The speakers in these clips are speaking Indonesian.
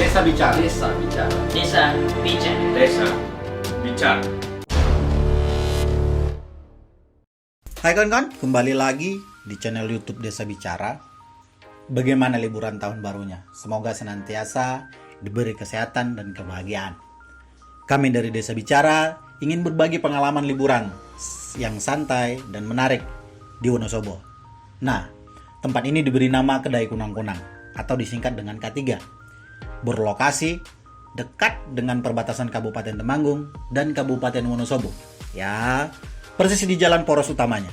Desa Bicara. Desa Bicara. Desa Bicara. Desa Bicara. Hai kawan-kawan, kembali lagi di channel YouTube Desa Bicara. Bagaimana liburan tahun barunya? Semoga senantiasa diberi kesehatan dan kebahagiaan. Kami dari Desa Bicara ingin berbagi pengalaman liburan yang santai dan menarik di Wonosobo. Nah, tempat ini diberi nama Kedai Kunang-Kunang atau disingkat dengan K3. Berlokasi dekat dengan perbatasan Kabupaten Temanggung dan Kabupaten Wonosobo. Ya, persis di jalan poros utamanya.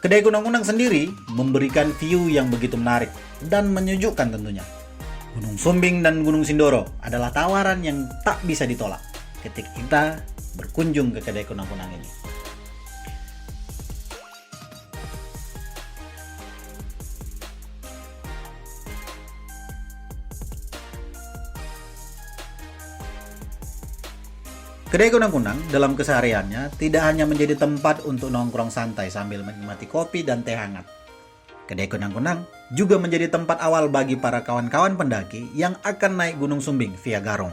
Kedai Kunang-Kunang sendiri memberikan view yang begitu menarik dan menyejukkan tentunya. Gunung Sumbing dan Gunung Sindoro adalah tawaran yang tak bisa ditolak ketika kita berkunjung ke Kedai Kunang-Kunang ini. Kedai Kunang-Kunang dalam kesehariannya tidak hanya menjadi tempat untuk nongkrong santai sambil menikmati kopi dan teh hangat. Kedai Kunang-Kunang juga menjadi tempat awal bagi para kawan-kawan pendaki yang akan naik Gunung Sumbing via Garong.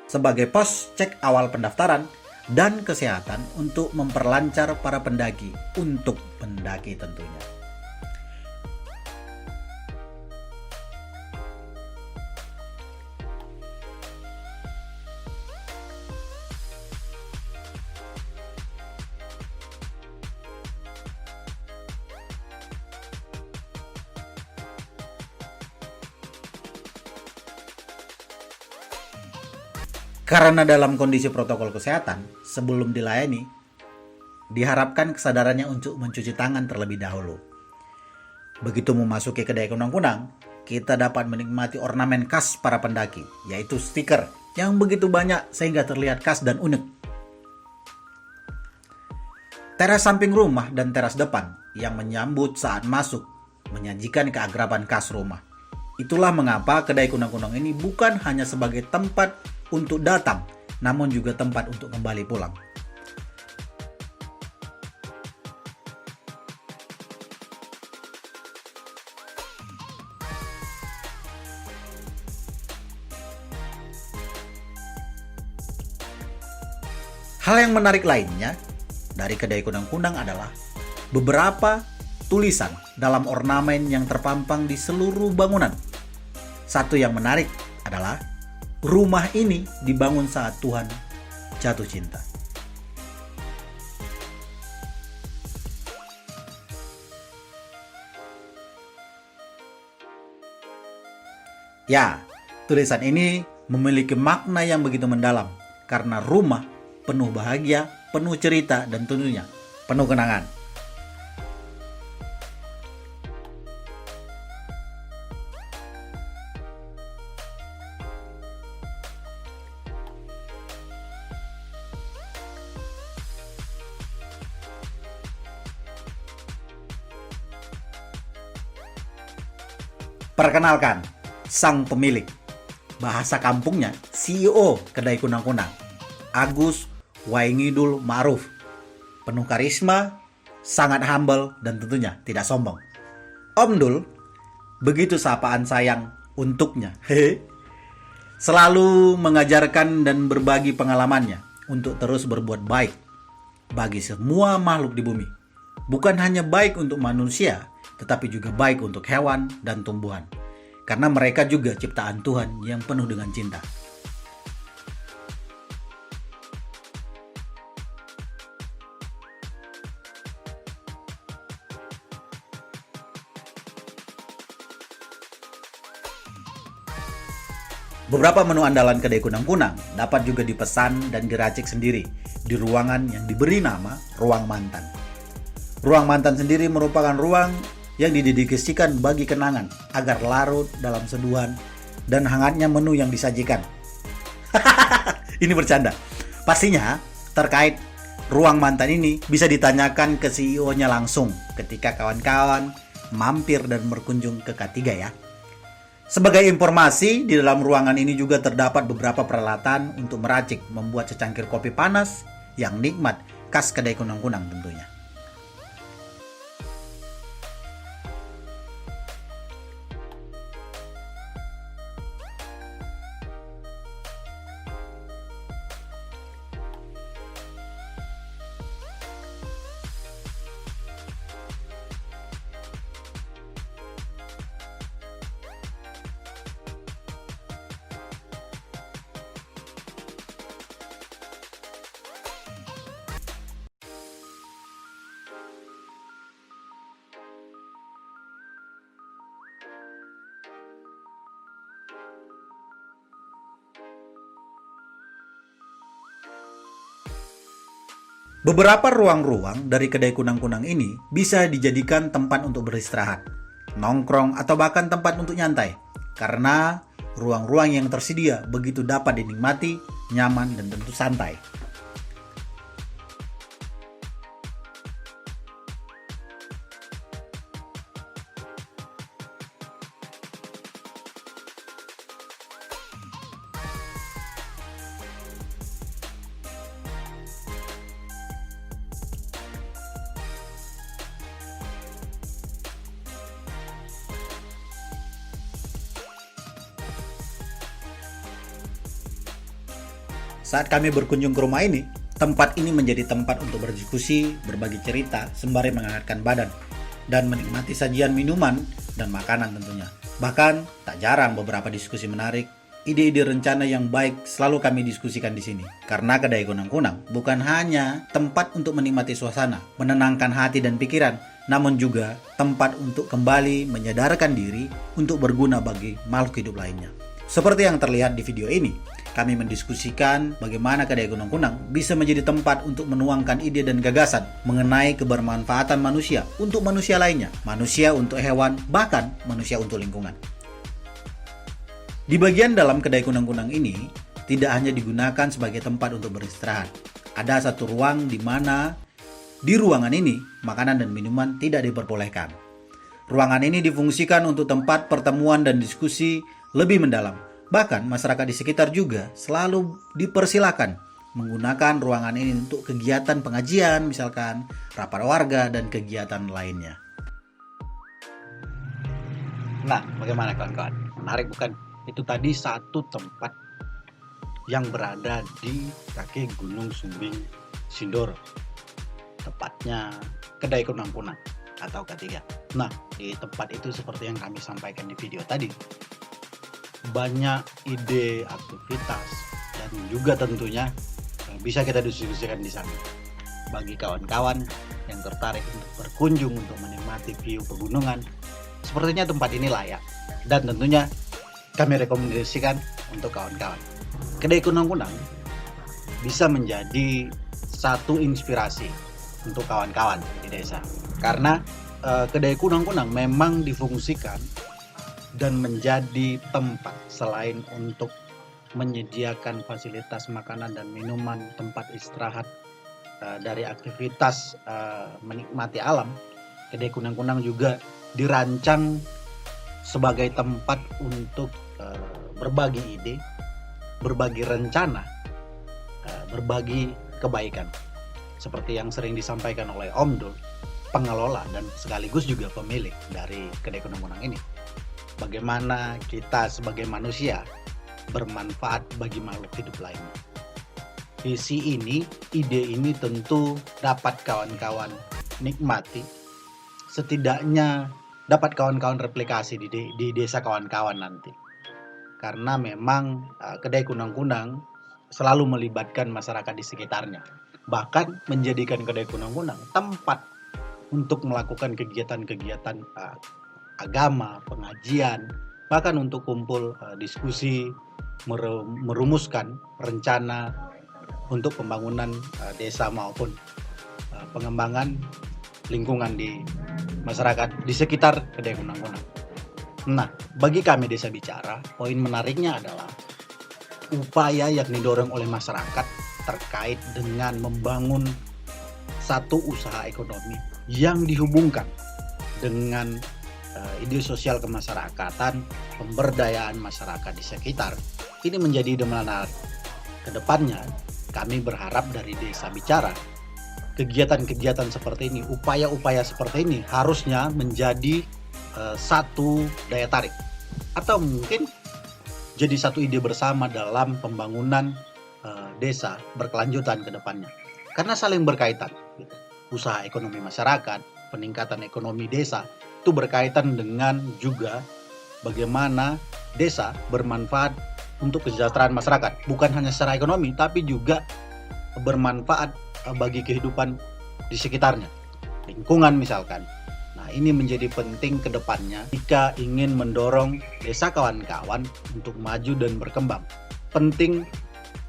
Sebagai pos cek awal pendaftaran dan kesehatan untuk memperlancar para pendaki untuk pendaki tentunya. Karena dalam kondisi protokol kesehatan, sebelum dilayani, diharapkan kesadarannya untuk mencuci tangan terlebih dahulu. Begitu memasuki Kedai Kunang-Kunang, kita dapat menikmati ornamen khas para pendaki, yaitu stiker yang begitu banyak sehingga terlihat khas dan unik. Teras samping rumah dan teras depan yang menyambut saat masuk menyajikan keakraban khas rumah. Itulah mengapa Kedai Kunang-Kunang ini bukan hanya sebagai tempat untuk datang, namun juga tempat untuk kembali pulang. Hal yang menarik lainnya dari Kedai Kunang-Kunang adalah beberapa tulisan dalam ornamen yang terpampang di seluruh bangunan. Satu yang menarik adalah rumah ini dibangun saat Tuhan jatuh cinta. Ya, tulisan ini memiliki makna yang begitu mendalam karena rumah penuh bahagia, penuh cerita, dan tentunya penuh kenangan. Perkenalkan, sang pemilik, bahasa kampungnya CEO Kedai Kunang-Kunang, Agus Waingidul Ma'ruf. Penuh karisma, sangat humble, dan tentunya tidak sombong. Om Dul, begitu sapaan sayang untuknya. Selalu mengajarkan dan berbagi pengalamannya untuk terus berbuat baik bagi semua makhluk di bumi. Bukan hanya baik untuk manusia, tetapi juga baik untuk hewan dan tumbuhan. Karena mereka juga ciptaan Tuhan yang penuh dengan cinta. Beberapa menu andalan Kedai Kunang-Kunang dapat juga dipesan dan diracik sendiri di ruangan yang diberi nama Ruang Mantan. Ruang Mantan sendiri merupakan ruang yang didedikasikan bagi kenangan agar larut dalam seduhan dan hangatnya menu yang disajikan. Ini bercanda. Pastinya terkait Ruang Mantan ini bisa ditanyakan ke CEO-nya langsung ketika kawan-kawan mampir dan berkunjung ke K3 ya. Sebagai informasi, di dalam ruangan ini juga terdapat beberapa peralatan untuk meracik membuat secangkir kopi panas yang nikmat khas Kedai Kunang-Kunang tentunya. Beberapa ruang-ruang dari kedai kunang-kunang ini bisa dijadikan tempat untuk beristirahat, nongkrong, atau bahkan tempat untuk nyantai. Karena ruang-ruang yang tersedia begitu dapat dinikmati, nyaman, dan tentu santai. Saat kami berkunjung ke rumah ini, tempat ini menjadi tempat untuk berdiskusi, berbagi cerita, sembari menghangatkan badan, dan menikmati sajian minuman dan makanan tentunya. Bahkan, tak jarang beberapa diskusi menarik, ide-ide rencana yang baik selalu kami diskusikan di sini. Karena kedai kunang-kunang bukan hanya tempat untuk menikmati suasana, menenangkan hati dan pikiran, namun juga tempat untuk kembali menyadarkan diri untuk berguna bagi makhluk hidup lainnya. Seperti yang terlihat di video ini, kami mendiskusikan bagaimana kedai kunang-kunang bisa menjadi tempat untuk menuangkan ide dan gagasan mengenai kebermanfaatan manusia untuk manusia lainnya, manusia untuk hewan, bahkan manusia untuk lingkungan. Di bagian dalam kedai kunang-kunang ini, tidak hanya digunakan sebagai tempat untuk beristirahat. Ada satu ruang di mana di ruangan ini, makanan dan minuman tidak diperbolehkan. Ruangan ini difungsikan untuk tempat pertemuan dan diskusi lebih mendalam. Bahkan masyarakat di sekitar juga selalu dipersilakan menggunakan ruangan ini untuk kegiatan pengajian, misalkan rapat warga dan kegiatan lainnya. Nah, bagaimana kawan-kawan? Menarik bukan? Itu tadi satu tempat yang berada di kaki Gunung Sumbing Sindoro. Tepatnya kedai kunang-kunang atau ketiga. Nah, di tempat itu seperti yang kami sampaikan di video tadi, banyak ide, aktivitas, dan juga tentunya bisa kita diskusikan di sana. Bagi kawan-kawan yang tertarik untuk berkunjung untuk menikmati view pegunungan, sepertinya tempat ini layak. Dan tentunya kami rekomendasikan untuk kawan-kawan. Kedai kunang-kunang bisa menjadi satu inspirasi untuk kawan-kawan di desa. Karena kedai kunang-kunang memang difungsikan dan menjadi tempat selain untuk menyediakan fasilitas makanan dan minuman, tempat istirahat dari aktivitas menikmati alam. Kedai kunang-kunang juga dirancang sebagai tempat untuk berbagi ide, berbagi rencana, berbagi kebaikan. Seperti yang sering disampaikan oleh Om Dul, pengelola dan sekaligus juga pemilik dari kedai kunang-kunang ini. Bagaimana kita sebagai manusia bermanfaat bagi makhluk hidup lainnya. Visi ini, ide ini tentu dapat kawan-kawan nikmati. Setidaknya dapat kawan-kawan replikasi di desa kawan-kawan nanti. Karena memang kedai kunang-kunang selalu melibatkan masyarakat di sekitarnya. Bahkan menjadikan kedai kunang-kunang tempat untuk melakukan kegiatan-kegiatan agama, pengajian, bahkan untuk kumpul diskusi, merumuskan rencana untuk pembangunan desa maupun pengembangan lingkungan di masyarakat di sekitar kedai kunang-kunang. Nah, bagi kami Desa Bicara, poin menariknya adalah upaya yang didorong oleh masyarakat terkait dengan membangun satu usaha ekonomi yang dihubungkan dengan ide sosial kemasyarakatan, pemberdayaan masyarakat di sekitar. Ini menjadi ide menarik. Kedepannya, kami berharap dari Desa Bicara, kegiatan-kegiatan seperti ini, upaya-upaya seperti ini harusnya menjadi satu daya tarik. Atau mungkin jadi satu ide bersama dalam pembangunan desa berkelanjutan ke depannya. Karena saling berkaitan. Gitu. Usaha ekonomi masyarakat, peningkatan ekonomi desa, itu berkaitan dengan juga bagaimana desa bermanfaat untuk kesejahteraan masyarakat. Bukan hanya secara ekonomi, tapi juga bermanfaat bagi kehidupan di sekitarnya. Lingkungan misalkan. Nah, ini menjadi penting ke depannya jika ingin mendorong desa kawan-kawan untuk maju dan berkembang. Penting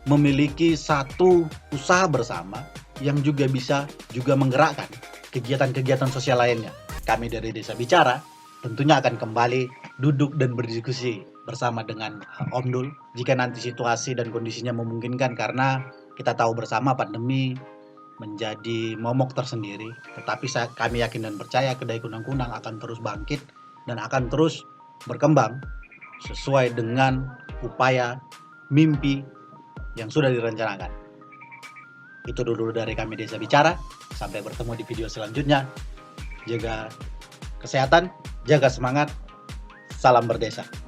memiliki satu usaha bersama yang juga bisa juga menggerakkan kegiatan-kegiatan sosial lainnya. Kami dari Desa Bicara tentunya akan kembali duduk dan berdiskusi bersama dengan Om Dul jika nanti situasi dan kondisinya memungkinkan, karena kita tahu bersama pandemi menjadi momok tersendiri, tetapi kami yakin dan percaya kedai kunang-kunang akan terus bangkit dan akan terus berkembang sesuai dengan upaya mimpi yang sudah direncanakan. Itu dulu dari kami Desa Bicara. Sampai bertemu di video selanjutnya. Jaga kesehatan, jaga semangat. Salam berdesa.